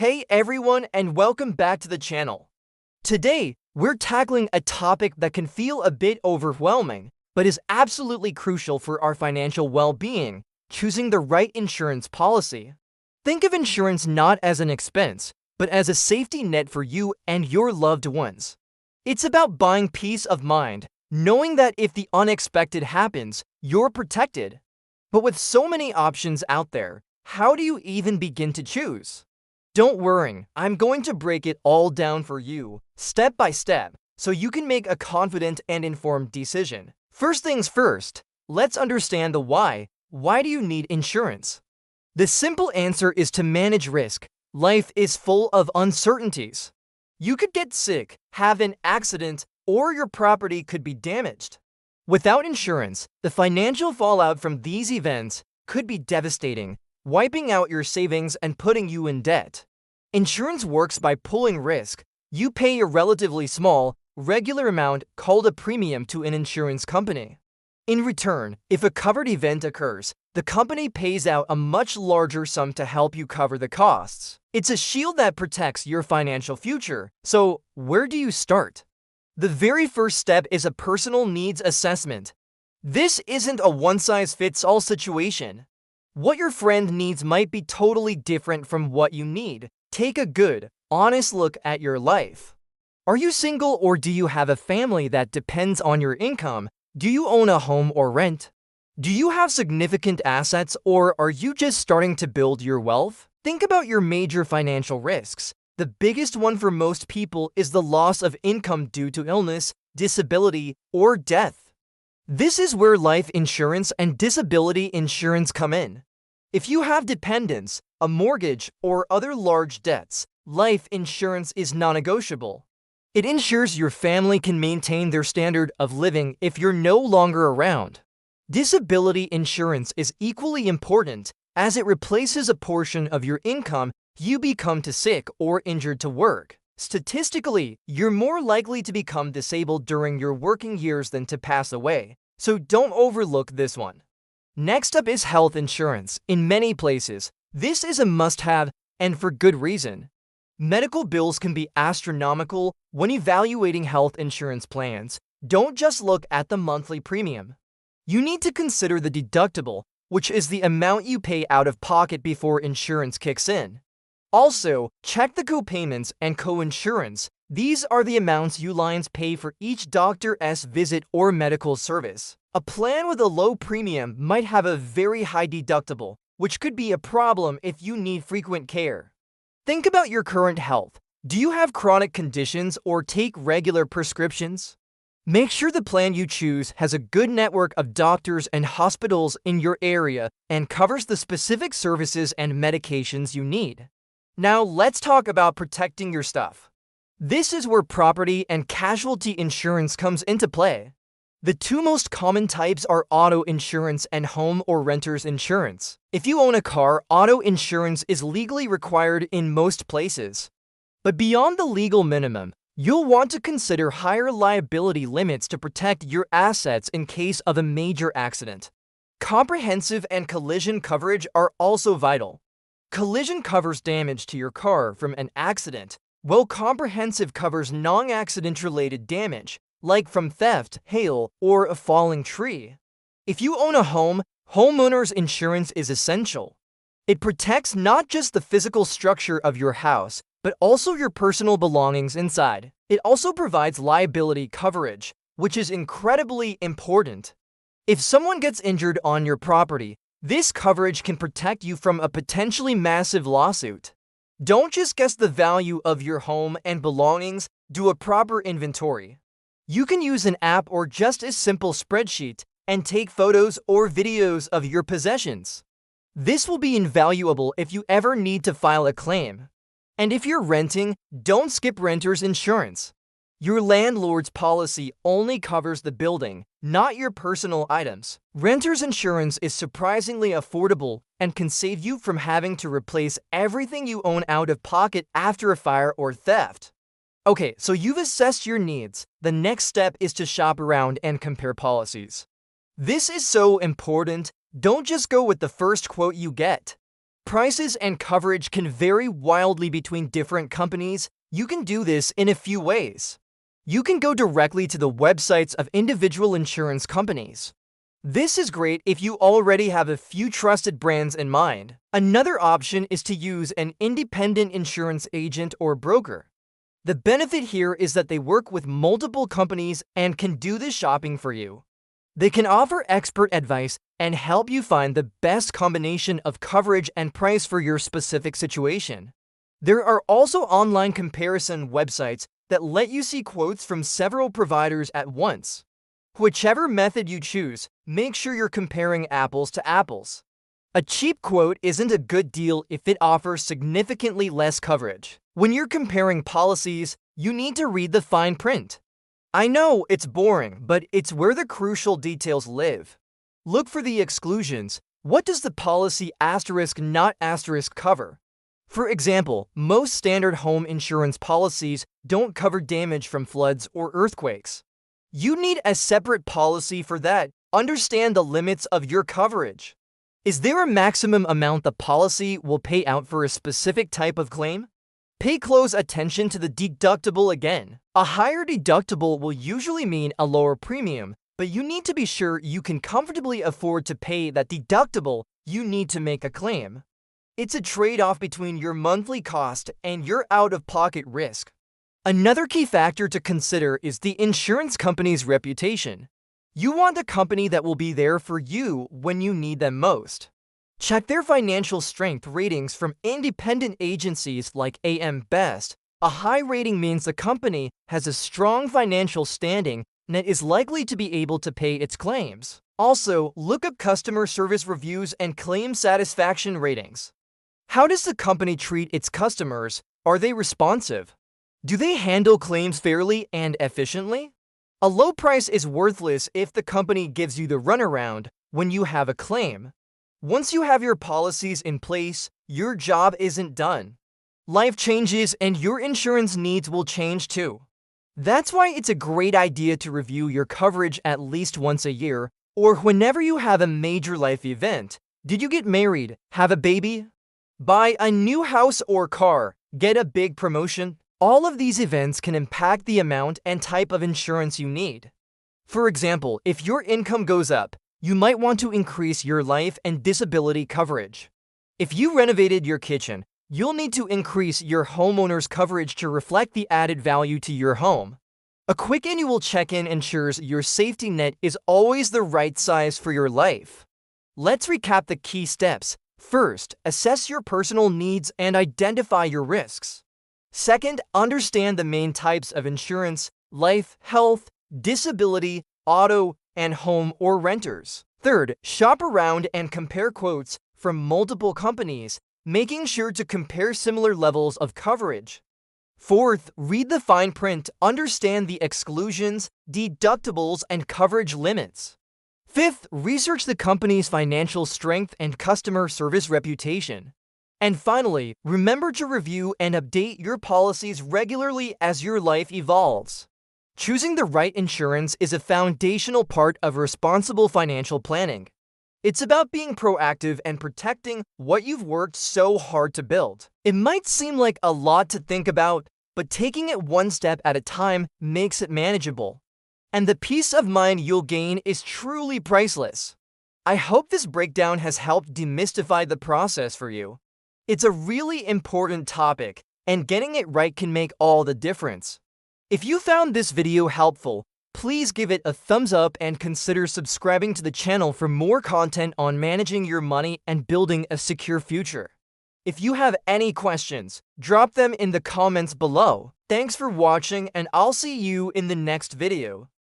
Hey everyone, and welcome back to the channel. Today, we're tackling a topic that can feel a bit overwhelming, but is absolutely crucial for our financial well-being: choosing the right insurance policy. Think of insurance not as an expense, but as a safety net for you and your loved ones. It's about buying peace of mind, knowing that if the unexpected happens, you're protected. But with so many options out there, how do you even begin to choose? Don't worry, I'm going to break it all down for you, step by step, so you can make a confident and informed decision. First things first, let's understand the why. Why do you need insurance? The simple answer is to manage risk. Life is full of uncertainties. You could get sick, have an accident, or your property could be damaged. Without insurance, the financial fallout from these events could be devastating, wiping out your savings and putting you in debt. Insurance works by pooling risk. You pay a relatively small, regular amount called a premium to an insurance company. In return, if a covered event occurs, the company pays out a much larger sum to help you cover the costs. It's a shield that protects your financial future. So, where do you start? The very first step is a personal needs assessment. This isn't a one-size-fits-all situation. What your friend needs might be totally different from what you need. Take a good, honest look at your life. Are you single, or do you have a family that depends on your income? Do you own a home or rent? Do you have significant assets, or are you just starting to build your wealth? Think about your major financial risks. The biggest one for most people is the loss of income due to illness, disability, or death. This is where life insurance and disability insurance come in. If you have dependents, a mortgage, or other large debts, life insurance is non-negotiable. It ensures your family can maintain their standard of living if you're no longer around. Disability insurance is equally important, as it replaces a portion of your income you become too sick or injured to work. Statistically, you're more likely to become disabled during your working years than to pass away, so don't overlook this one. Next up is health insurance. In many places, this is a must-have, and for good reason. Medical bills can be astronomical when evaluating health insurance plans. Don't just look at the monthly premium. You need to consider the deductible, which is the amount you pay out of pocket before insurance kicks in. Also, check the co-payments and co-insurance. These are the amounts you lines pay for each doctor's visit or medical service. A plan with a low premium might have a very high deductible, which could be a problem if you need frequent care. Think about your current health. Do you have chronic conditions or take regular prescriptions? Make sure the plan you choose has a good network of doctors and hospitals in your area and covers the specific services and medications you need. Now let's talk about protecting your stuff. This is where property and casualty insurance comes into play. The two most common types are auto insurance and home or renter's insurance. If you own a car, auto insurance is legally required in most places. But beyond the legal minimum, you'll want to consider higher liability limits to protect your assets in case of a major accident. Comprehensive and collision coverage are also vital. Collision covers damage to your car from an accident, while comprehensive covers non-accident related damage, like from theft, hail, or a falling tree. If you own a home, homeowner's insurance is essential. It protects not just the physical structure of your house, but also your personal belongings inside. It also provides liability coverage, which is incredibly important. If someone gets injured on your property, this coverage can protect you from a potentially massive lawsuit. Don't just guess the value of your home and belongings, do a proper inventory. You can use an app or just a simple spreadsheet and take photos or videos of your possessions. This will be invaluable if you ever need to file a claim. And if you're renting, don't skip renter's insurance. Your landlord's policy only covers the building, not your personal items. Renter's insurance is surprisingly affordable and can save you from having to replace everything you own out of pocket after a fire or theft. Okay, so you've assessed your needs. The next step is to shop around and compare policies. This is so important. Don't just go with the first quote you get. Prices and coverage can vary wildly between different companies. You can do this in a few ways. You can go directly to the websites of individual insurance companies. This is great if you already have a few trusted brands in mind. Another option is to use an independent insurance agent or broker. The benefit here is that they work with multiple companies and can do the shopping for you. They can offer expert advice and help you find the best combination of coverage and price for your specific situation. There are also online comparison websites that let you see quotes from several providers at once. Whichever method you choose, make sure you're comparing apples to apples. A cheap quote isn't a good deal if it offers significantly less coverage. When you're comparing policies, you need to read the fine print. I know it's boring, but it's where the crucial details live. Look for the exclusions. What does the policy *not* cover? For example, most standard home insurance policies don't cover damage from floods or earthquakes. You need a separate policy for that. Understand the limits of your coverage. Is there a maximum amount the policy will pay out for a specific type of claim? Pay close attention to the deductible again. A higher deductible will usually mean a lower premium, but you need to be sure you can comfortably afford to pay that deductible you need to make a claim. It's a trade-off between your monthly cost and your out-of-pocket risk. Another key factor to consider is the insurance company's reputation. You want a company that will be there for you when you need them most. Check their financial strength ratings from independent agencies like AM Best. A high rating means the company has a strong financial standing and is likely to be able to pay its claims. Also, look up customer service reviews and claim satisfaction ratings. How does the company treat its customers? Are they responsive? Do they handle claims fairly and efficiently? A low price is worthless if the company gives you the runaround when you have a claim. Once you have your policies in place, your job isn't done. Life changes and your insurance needs will change too. That's why it's a great idea to review your coverage at least once a year or whenever you have a major life event. Did you get married? Have a baby? Buy a new house or car? Get a big promotion? All of these events can impact the amount and type of insurance you need. For example, if your income goes up, you might want to increase your life and disability coverage. If you renovated your kitchen, you'll need to increase your homeowner's coverage to reflect the added value to your home. A quick annual check-in ensures your safety net is always the right size for your life. Let's recap the key steps. First, assess your personal needs and identify your risks. Second, understand the main types of insurance: life, health, disability, auto, and home or renters. Third, shop around and compare quotes from multiple companies, making sure to compare similar levels of coverage. Fourth, read the fine print, understand the exclusions, deductibles, and coverage limits. Fifth, research the company's financial strength and customer service reputation. And finally, remember to review and update your policies regularly as your life evolves. Choosing the right insurance is a foundational part of responsible financial planning. It's about being proactive and protecting what you've worked so hard to build. It might seem like a lot to think about, but taking it one step at a time makes it manageable. And the peace of mind you'll gain is truly priceless. I hope this breakdown has helped demystify the process for you. It's a really important topic, and getting it right can make all the difference. If you found this video helpful, please give it a thumbs up and consider subscribing to the channel for more content on managing your money and building a secure future. If you have any questions, drop them in the comments below. Thanks for watching, and I'll see you in the next video.